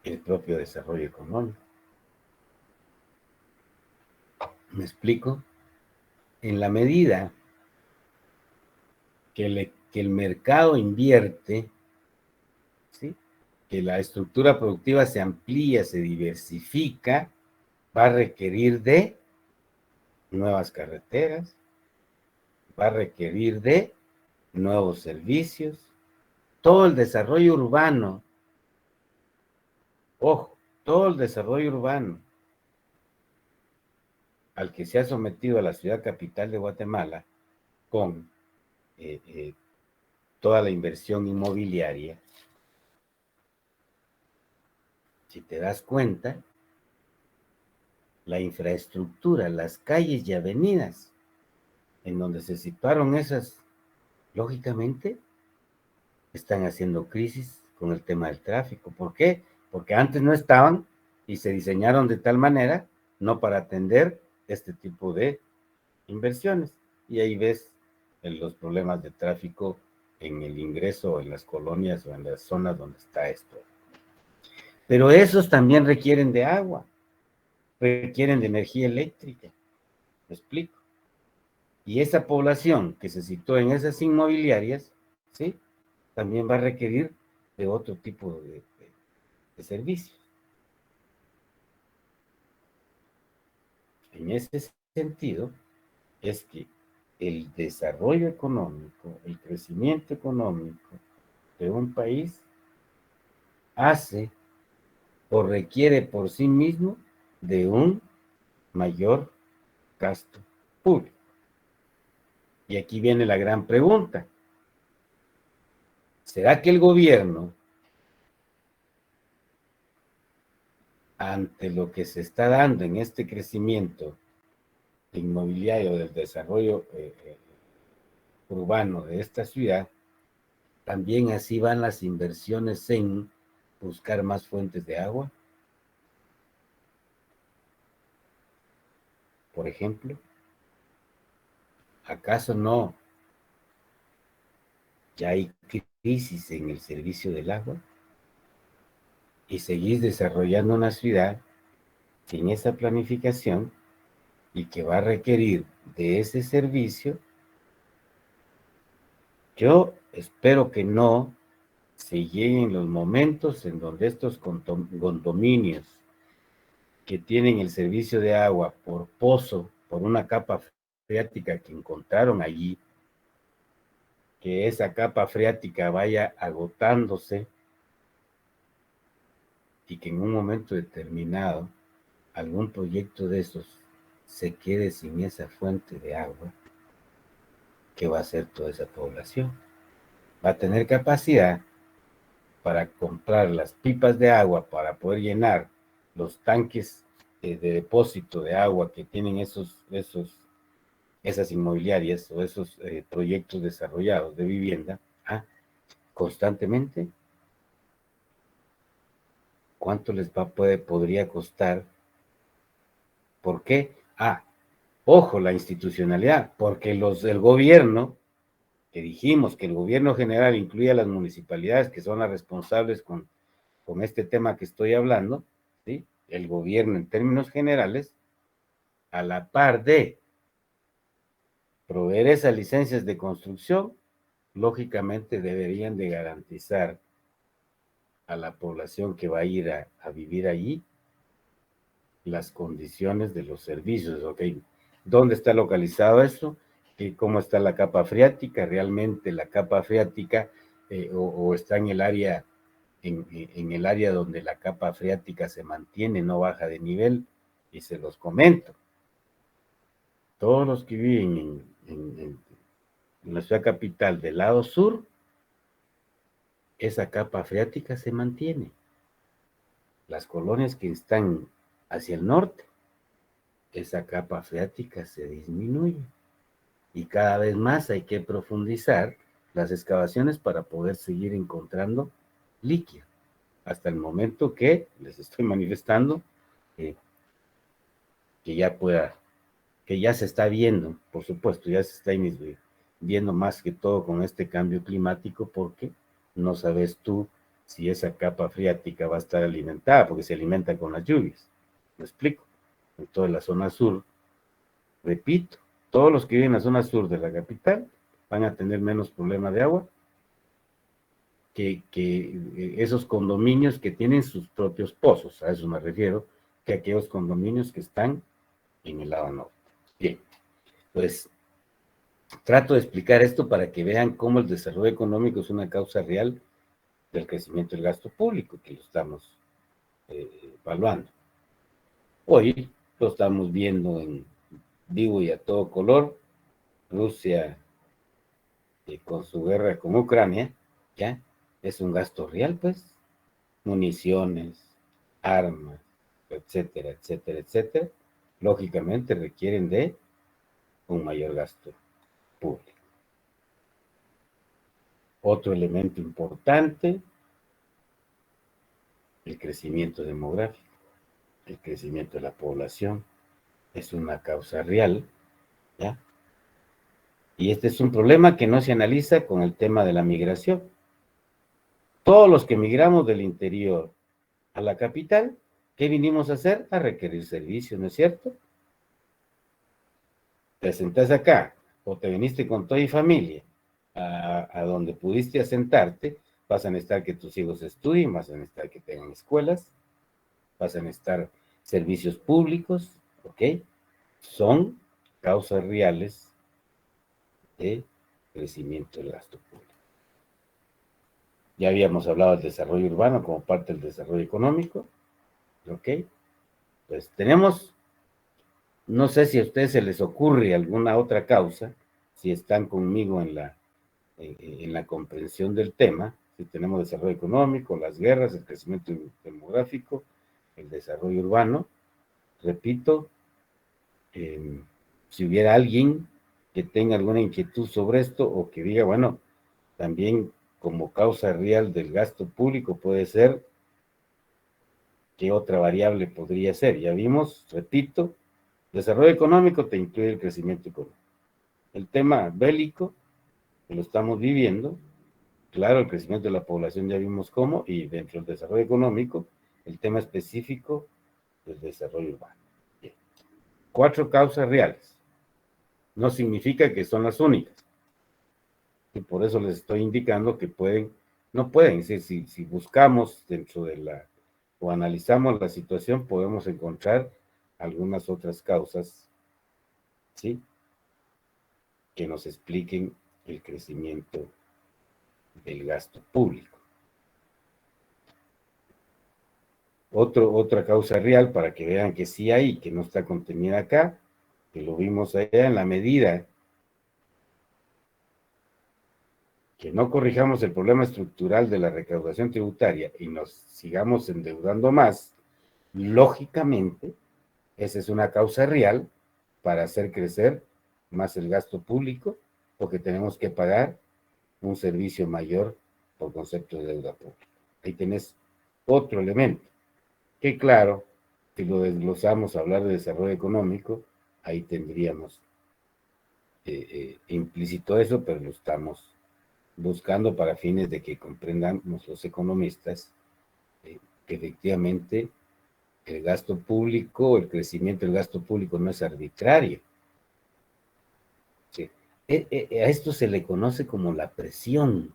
El propio desarrollo económico. ¿Me explico? En la medida que el mercado invierte, ¿sí?, que la estructura productiva se amplía, se diversifica, va a requerir de nuevas carreteras, va a requerir de nuevos servicios. Todo el desarrollo urbano, ojo, todo el desarrollo urbano al que se ha sometido a la ciudad capital de Guatemala con toda la inversión inmobiliaria, si te das cuenta, la infraestructura, las calles y avenidas en donde se situaron esas, lógicamente, están haciendo crisis con el tema del tráfico. ¿Por qué? Porque antes no estaban y se diseñaron de tal manera no para atender este tipo de inversiones. Y ahí ves los problemas de tráfico en el ingreso, en las colonias o en las zonas donde está esto. Pero esos también requieren de agua, requieren de energía eléctrica. ¿Me explico? Y esa población que se situó en esas inmobiliarias, ¿sí?, también va a requerir de otro tipo de servicios. En ese sentido, es que el desarrollo económico, el crecimiento económico de un país hace o requiere por sí mismo de un mayor gasto público. Y aquí viene la gran pregunta. ¿Será que el gobierno ante lo que se está dando en este crecimiento inmobiliario del desarrollo urbano de esta ciudad, también así van las inversiones en buscar más fuentes de agua. Por ejemplo, ¿acaso no ya hay crisis en el servicio del agua? Y seguís desarrollando una ciudad sin esa planificación y que va a requerir de ese servicio. Yo espero que no se lleguen los momentos en donde estos condominios que tienen el servicio de agua por pozo, por una capa freática que encontraron allí, que esa capa freática vaya agotándose y que en un momento determinado algún proyecto de esos se quede sin esa fuente de agua. ¿Qué va a hacer toda esa población? Va a tener capacidad para comprar las pipas de agua para poder llenar los tanques de depósito de agua que tienen esas inmobiliarias o esos proyectos desarrollados de vivienda constantemente. ¿Cuánto les podría costar? ¿Por qué? Ojo, la institucionalidad, porque el gobierno, que dijimos que el gobierno general incluye a las municipalidades, que son las responsables con este tema que estoy hablando, ¿sí? El gobierno en términos generales, a la par de proveer esas licencias de construcción, lógicamente deberían de garantizar a la población que va a ir a vivir allí las condiciones de los servicios, ¿ok? ¿Dónde está localizado eso? ¿Cómo está la capa freática? ¿Realmente la capa freática o está en el área, en el área donde la capa freática se mantiene, no baja de nivel? Y se los comento. Todos los que viven en la ciudad capital del lado sur, esa capa freática se mantiene. Las colonias que están hacia el norte, esa capa freática se disminuye. Y cada vez más hay que profundizar las excavaciones para poder seguir encontrando líquido. Hasta el momento que les estoy manifestando que ya se está viendo, por supuesto, ya se está viendo más que todo con este cambio climático, porque no sabes tú si esa capa freática va a estar alimentada, porque se alimenta con las lluvias. ¿Me explico? En toda la zona sur, repito, todos los que viven en la zona sur de la capital van a tener menos problema de agua que esos condominios que tienen sus propios pozos, a eso me refiero, que aquellos condominios que están en el lado norte. Bien, pues trato de explicar esto para que vean cómo el desarrollo económico es una causa real del crecimiento del gasto público, que lo estamos evaluando. Hoy lo estamos viendo en vivo y a todo color. Rusia con su guerra con Ucrania, ¿ya? Es un gasto real, pues. Municiones, armas, etcétera, etcétera, etcétera. Lógicamente requieren de un mayor gasto público. Otro elemento importante, el crecimiento demográfico, el crecimiento de la población, es una causa real, ¿ya? Y este es un problema que no se analiza con el tema de la migración. Todos los que migramos del interior a la capital, ¿qué vinimos a hacer? A requerir servicios, ¿no es cierto? Te sentás acá, o te viniste con toda tu familia a donde pudiste asentarte, vas a necesitar que tus hijos estudien, vas a necesitar que tengan escuelas, vas a necesitar servicios públicos, ¿ok? Son causas reales de crecimiento del gasto público. Ya habíamos hablado del desarrollo urbano como parte del desarrollo económico, ¿ok? Pues tenemos, no sé si a ustedes se les ocurre alguna otra causa, si están conmigo en la comprensión del tema, si tenemos desarrollo económico, las guerras, el crecimiento demográfico, el del desarrollo urbano. Repito, si hubiera alguien que tenga alguna inquietud sobre esto o que diga, bueno, también como causa real del gasto público puede ser, ¿qué otra variable podría ser? Ya vimos, repito, desarrollo económico te incluye el crecimiento económico. El tema bélico, que lo estamos viviendo, claro, el crecimiento de la población ya vimos cómo, y dentro del desarrollo económico, el tema específico del desarrollo urbano. Bien. 4 causas reales. No significa que son las únicas. Y por eso les estoy indicando que no pueden, es decir, si buscamos dentro de o analizamos la situación, podemos encontrar algunas otras causas, ¿sí?, que nos expliquen el crecimiento del gasto público. Otra causa real, para que vean que sí hay, que no está contenida acá, que lo vimos allá, en la medida que no corrijamos el problema estructural de la recaudación tributaria y nos sigamos endeudando más, lógicamente, esa es una causa real para hacer crecer más el gasto público, porque tenemos que pagar un servicio mayor por concepto de deuda pública. Ahí tenés otro elemento, que claro, si lo desglosamos a hablar de desarrollo económico, ahí tendríamos implícito eso, pero lo estamos buscando para fines de que comprendamos los economistas que efectivamente el gasto público, el crecimiento del gasto público no es arbitrario. Sí. A esto se le conoce como la presión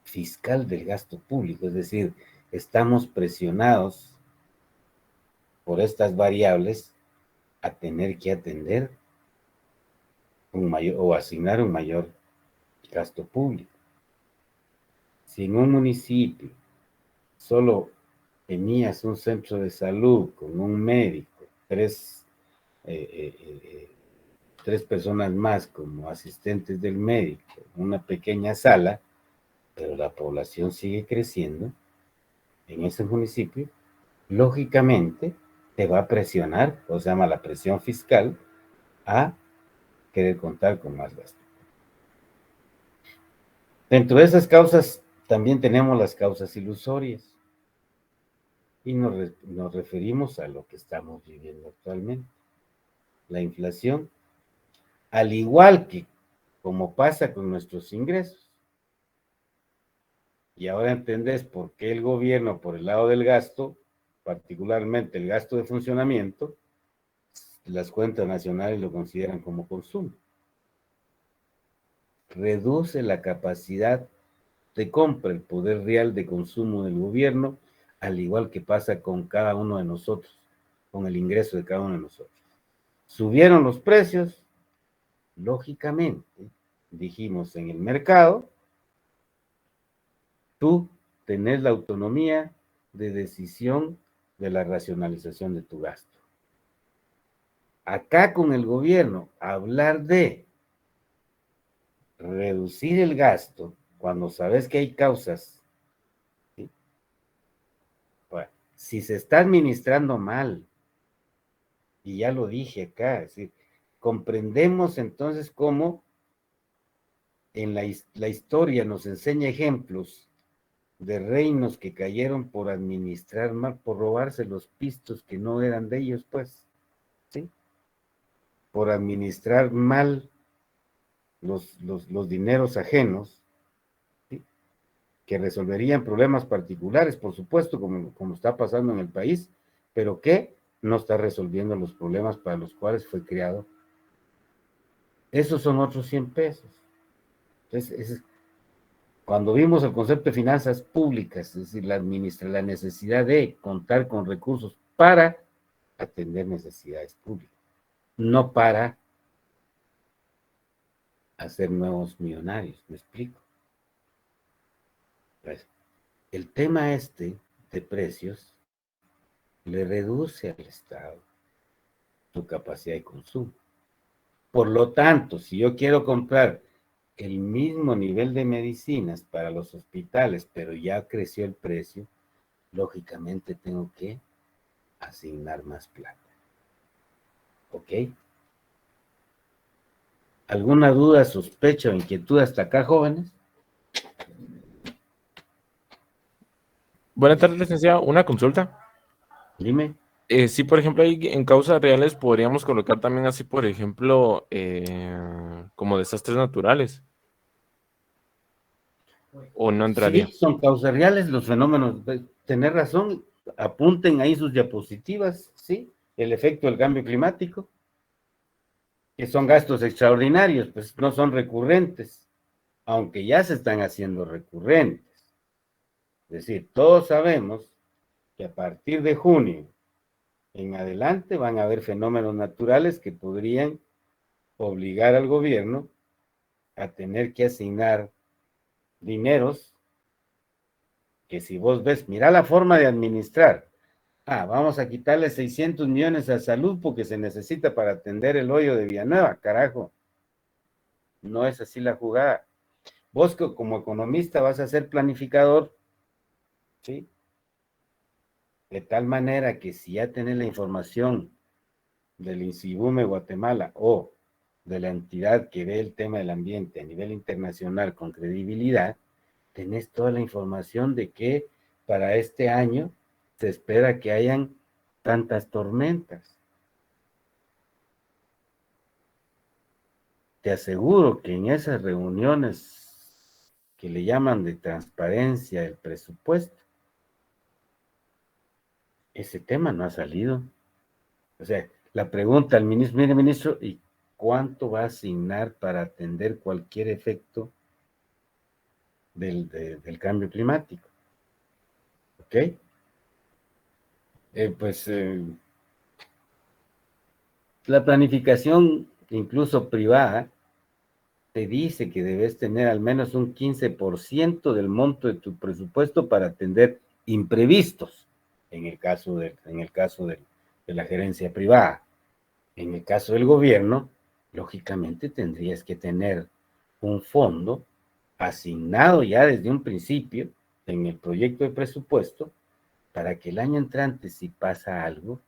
fiscal del gasto público, es decir, estamos presionados por estas variables a tener que atender un mayor o asignar un mayor gasto público. Si en un municipio solo tenías un centro de salud con un médico, tres personas más como asistentes del médico, una pequeña sala, pero la población sigue creciendo en ese municipio, lógicamente te va a presionar, o se llama la presión fiscal, a querer contar con más gasto. Dentro de esas causas también tenemos las causas ilusorias y nos referimos a lo que estamos viviendo actualmente. La inflación, al igual que como pasa con nuestros ingresos. Y ahora entendés por qué el gobierno, por el lado del gasto, particularmente el gasto de funcionamiento, las cuentas nacionales lo consideran como consumo. Reduce la capacidad de compra, el poder real de consumo del gobierno, al igual que pasa con cada uno de nosotros, con el ingreso de cada uno de nosotros. Subieron los precios, lógicamente, dijimos en el mercado, tú tenés la autonomía de decisión de la racionalización de tu gasto. Acá con el gobierno, hablar de reducir el gasto cuando sabes que hay causas, ¿sí? Bueno, si se está administrando mal, y ya lo dije acá, es decir, comprendemos entonces cómo en la historia nos enseña ejemplos de reinos que cayeron por administrar mal, por robarse los pistos que no eran de ellos, pues, ¿sí? Por administrar mal los dineros ajenos, ¿sí?, que resolverían problemas particulares, por supuesto, como está pasando en el país, pero que no está resolviendo los problemas para los cuales fue creado. Esos son otros 100 pesos. Entonces, cuando vimos el concepto de finanzas públicas, es decir, la necesidad de contar con recursos para atender necesidades públicas, no para hacer nuevos millonarios, ¿me explico? Pues, el tema de precios le reduce al Estado su capacidad de consumo. Por lo tanto, si yo quiero comprar el mismo nivel de medicinas para los hospitales, pero ya creció el precio, lógicamente tengo que asignar más plata. ¿Ok? ¿Alguna duda, sospecha o inquietud hasta acá, jóvenes? Buenas tardes, licenciado. Una consulta. Dime. Sí, por ejemplo, ahí en causas reales podríamos colocar también así, por ejemplo, como desastres naturales. ¿O no entraría? Sí, son causas reales los fenómenos. Tener razón, apunten ahí sus diapositivas, ¿sí? El efecto del cambio climático, que son gastos extraordinarios, pues no son recurrentes, aunque ya se están haciendo recurrentes. Es decir, todos sabemos que a partir de junio en adelante van a haber fenómenos naturales que podrían obligar al gobierno a tener que asignar dineros que si vos ves, mira la forma de administrar. Vamos a quitarle 600 millones a salud porque se necesita para atender el hoyo de Villanueva, carajo. No es así la jugada. Vos como economista vas a ser planificador, ¿sí? De tal manera que si ya tenés la información del INSIBUME Guatemala o de la entidad que ve el tema del ambiente a nivel internacional con credibilidad, tenés toda la información de que para este año se espera que hayan tantas tormentas. Te aseguro que en esas reuniones que le llaman de transparencia del presupuesto, ese tema no ha salido. O sea, la pregunta al ministro, mire ministro, ¿y cuánto va a asignar para atender cualquier efecto del cambio climático? ¿Ok? La planificación, incluso privada, te dice que debes tener al menos un 15% del monto de tu presupuesto para atender imprevistos, en el caso de la gerencia privada. En el caso del gobierno, lógicamente tendrías que tener un fondo asignado ya desde un principio en el proyecto de presupuesto para que el año entrante, si pasa algo,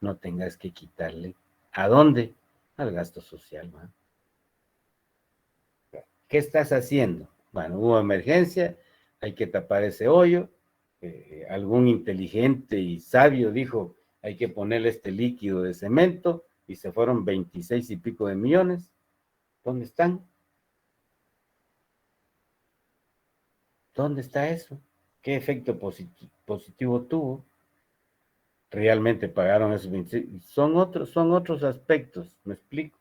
no tengas que quitarle. ¿A dónde? Al gasto social, ¿no? ¿Qué estás haciendo? Bueno, hubo emergencia, hay que tapar ese hoyo. Algún inteligente y sabio dijo, hay que ponerle este líquido de cemento, y se fueron 26 y pico de millones. ¿Dónde están? ¿Dónde está eso? ¿Qué efecto positivo tuvo? Realmente pagaron esos 26. Son otros aspectos, ¿me explico?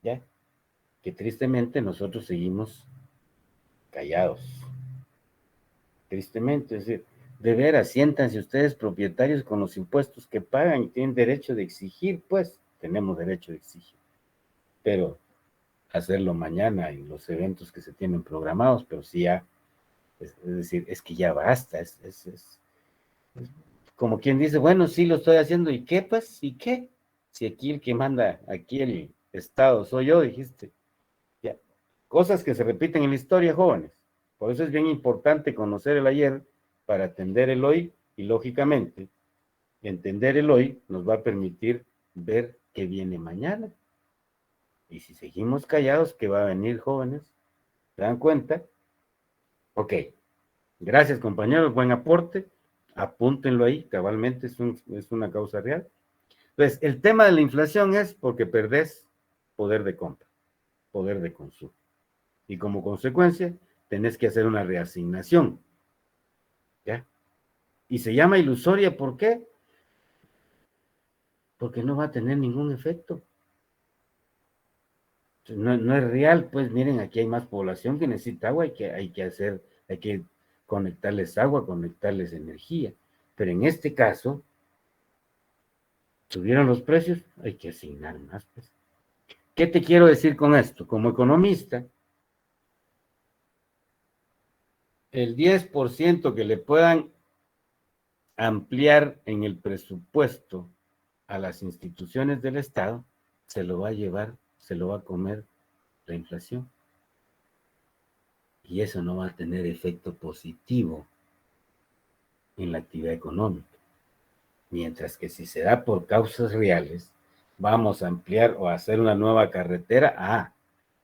¿Ya? Que tristemente nosotros seguimos callados. Tristemente, es decir, de veras, siéntanse ustedes propietarios con los impuestos que pagan y tienen derecho de exigir, pues, tenemos derecho de exigir. Pero hacerlo mañana en los eventos que se tienen programados, pero sí ya, es decir, es que ya basta, es como quien dice, bueno, sí lo estoy haciendo, ¿y qué, pues? ¿Y qué? Si aquí el que manda, aquí el Estado soy yo, dijiste. Ya. Cosas que se repiten en la historia, jóvenes. Por eso es bien importante conocer el ayer para atender el hoy y, lógicamente, entender el hoy nos va a permitir ver qué viene mañana. Y si seguimos callados, ¿qué va a venir, jóvenes? ¿Se dan cuenta? Ok. Gracias, compañeros. Buen aporte. Apúntenlo ahí, cabalmente, es una causa real. Entonces, el tema de la inflación es porque perdés poder de compra, poder de consumo. Y como consecuencia, tenés que hacer una reasignación. ¿Ya? Y se llama ilusoria, ¿por qué? Porque no va a tener ningún efecto. No es real, pues miren, aquí hay más población que necesita agua, hay que conectarles agua, conectarles energía. Pero en este caso, subieron los precios, hay que asignar más, pues. ¿Qué te quiero decir con esto? Como economista, el 10% que le puedan ampliar en el presupuesto a las instituciones del Estado, se lo va a llevar, se lo va a comer la inflación. Y eso no va a tener efecto positivo en la actividad económica. Mientras que si se da por causas reales, vamos a ampliar o a hacer una nueva carretera,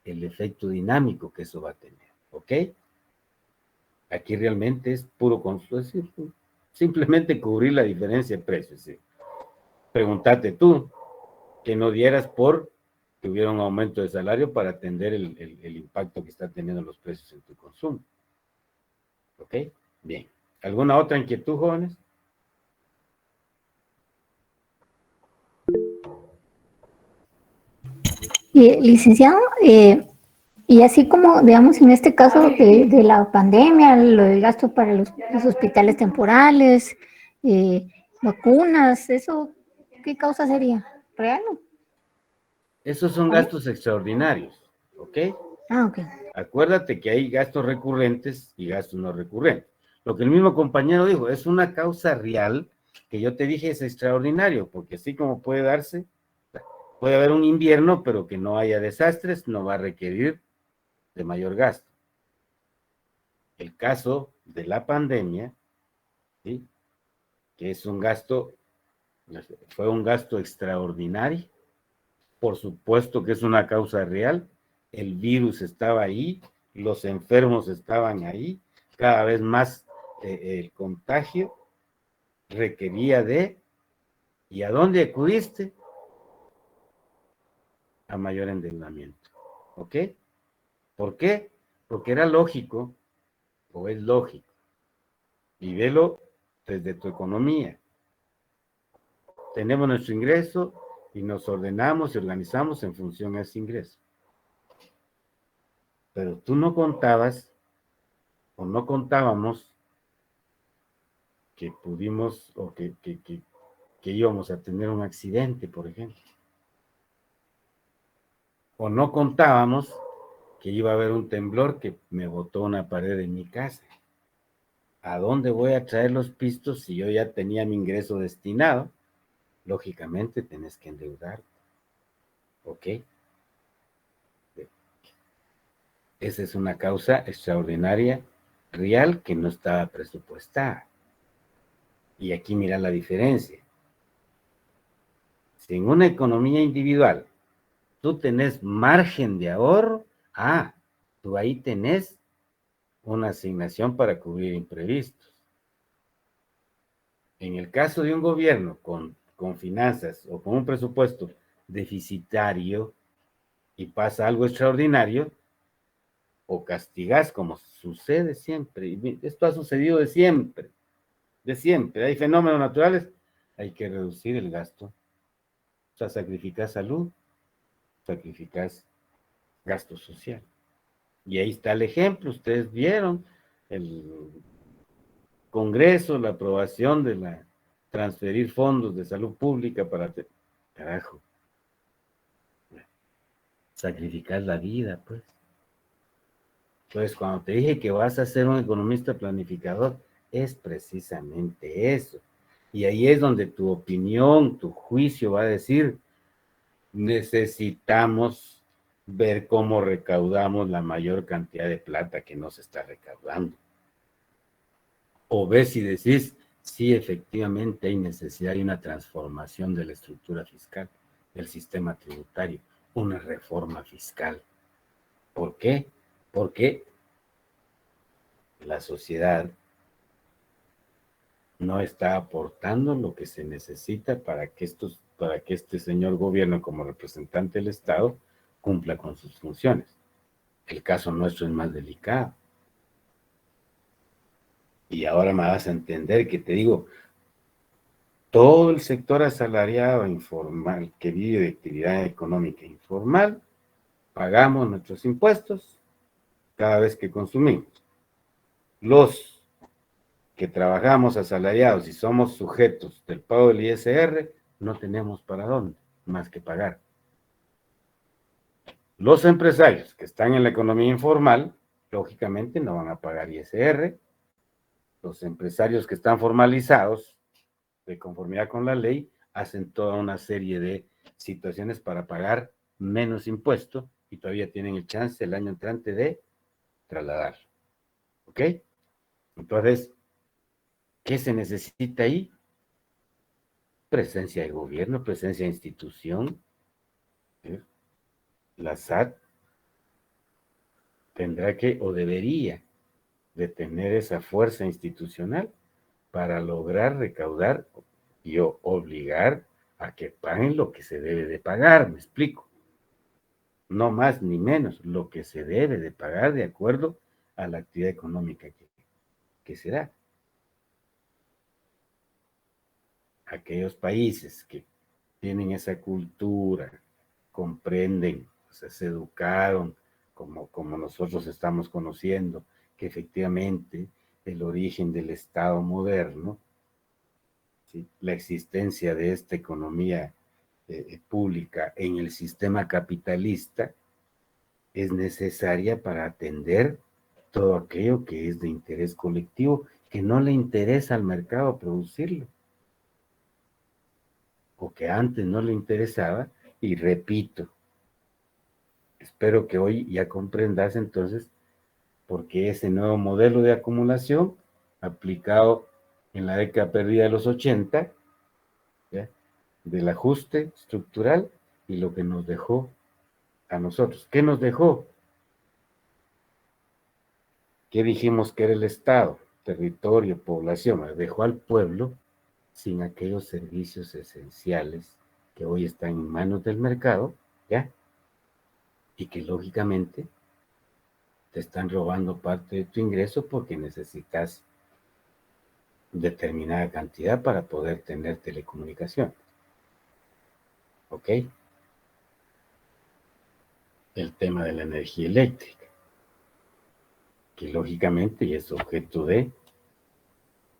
el efecto dinámico que eso va a tener, ¿ok? Aquí realmente es puro consumo, es decir, simplemente cubrir la diferencia de precios. ¿Sí? Pregúntate tú, que no dieras por que hubiera un aumento de salario para atender el impacto que está teniendo los precios en tu consumo. ¿Ok? Bien. ¿Alguna otra inquietud, jóvenes? Licenciado, y así como, digamos, en este caso de la pandemia, lo del gasto para los hospitales temporales, vacunas, ¿eso qué causa sería? ¿Real o Esos son no? gastos extraordinarios, ¿ok? Ah, ok. Acuérdate que hay gastos recurrentes y gastos no recurrentes. Lo que el mismo compañero dijo, es una causa real que yo te dije es extraordinario, porque así como puede darse, puede haber un invierno, pero que no haya desastres, no va a requerir de mayor gasto. El caso de la pandemia, ¿sí? Que es un gasto, fue un gasto extraordinario, por supuesto que es una causa real, el virus estaba ahí, los enfermos estaban ahí, cada vez más el contagio requería de, ¿y a dónde acudiste? A mayor endeudamiento, ¿ok? ¿Por qué? Porque era lógico, o es lógico, y velo desde tu economía. Tenemos nuestro ingreso y nos ordenamos y organizamos en función a ese ingreso. Pero tú no contabas o no contábamos que pudimos o que íbamos a tener un accidente, por ejemplo. O no contábamos que iba a haber un temblor que me botó una pared en mi casa. ¿A dónde voy a traer los pistos si yo ya tenía mi ingreso destinado? Lógicamente tenés que endeudar. ¿Ok? Esa es una causa extraordinaria, real, que no estaba presupuestada. Y aquí mira la diferencia. Si en una economía individual tú tenés margen de ahorro, tú ahí tenés una asignación para cubrir imprevistos. En el caso de un gobierno con finanzas o con un presupuesto deficitario y pasa algo extraordinario, o castigás como sucede siempre. Y esto ha sucedido de siempre, de siempre. Hay fenómenos naturales, hay que reducir el gasto. O sea, sacrificás salud, sacrificás gasto social. Y ahí está el ejemplo, ustedes vieron el Congreso, la aprobación de la transferir fondos de salud pública para... Carajo, sacrificar la vida, pues. Entonces, cuando te dije que vas a ser un economista planificador, es precisamente eso. Y ahí es donde tu opinión, tu juicio va a decir, necesitamos ver cómo recaudamos la mayor cantidad de plata que no se está recaudando. O ves y decís, sí, efectivamente hay necesidad de una transformación de la estructura fiscal, del sistema tributario, una reforma fiscal. ¿Por qué? Porque la sociedad no está aportando lo que se necesita para que este señor gobierno como representante del Estado cumpla con sus funciones. El caso nuestro es más delicado. Y ahora me vas a entender que te digo, todo el sector asalariado informal que vive de actividad económica informal, pagamos nuestros impuestos cada vez que consumimos. Los que trabajamos asalariados y somos sujetos del pago del ISR, no tenemos para dónde más que pagar. Los empresarios que están en la economía informal, lógicamente no van a pagar ISR. Los empresarios que están formalizados, de conformidad con la ley, hacen toda una serie de situaciones para pagar menos impuesto y todavía tienen el chance el año entrante de trasladar. ¿Ok? Entonces, ¿qué se necesita ahí? presencia de gobierno, presencia de institución. La SAT tendrá que o debería de tener esa fuerza institucional para lograr recaudar y obligar a que paguen lo que se debe de pagar, me explico. No más ni menos, lo que se debe de pagar de acuerdo a la actividad económica que se da. Aquellos países que tienen esa cultura, comprenden, o sea, se educaron como nosotros estamos conociendo, que efectivamente el origen del Estado moderno, ¿sí?, la existencia de esta economía pública en el sistema capitalista es necesaria para atender todo aquello que es de interés colectivo, que no le interesa al mercado producirlo, o que antes no le interesaba, y repito, espero que hoy ya comprendas entonces por qué ese nuevo modelo de acumulación aplicado en la década perdida de los 80, ¿ya?, del ajuste estructural, y lo que nos dejó a nosotros. ¿Qué nos dejó? ¿Qué dijimos que era el Estado? Territorio, población. Dejó al pueblo sin aquellos servicios esenciales que hoy están en manos del mercado, ¿ya? Y que lógicamente te están robando parte de tu ingreso porque necesitas determinada cantidad para poder tener telecomunicación. ¿Ok? El tema de la energía eléctrica, que lógicamente es objeto de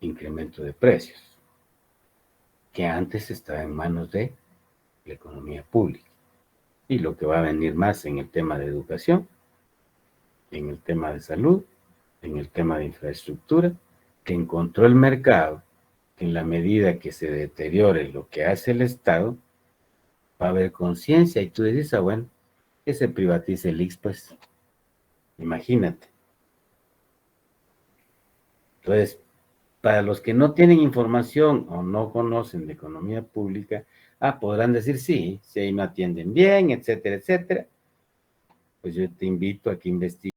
incremento de precios, que antes estaba en manos de la economía pública. Y lo que va a venir más en el tema de educación, en el tema de salud, en el tema de infraestructura, que encontró el mercado, que en la medida que se deteriore lo que hace el Estado, va a haber conciencia, y tú dices, ah, bueno, que se privatice el IX, pues, imagínate. Entonces, para los que no tienen información o no conocen de economía pública, podrán decir, sí, si ahí no atienden bien, etcétera, etcétera. Pues yo te invito a que investigues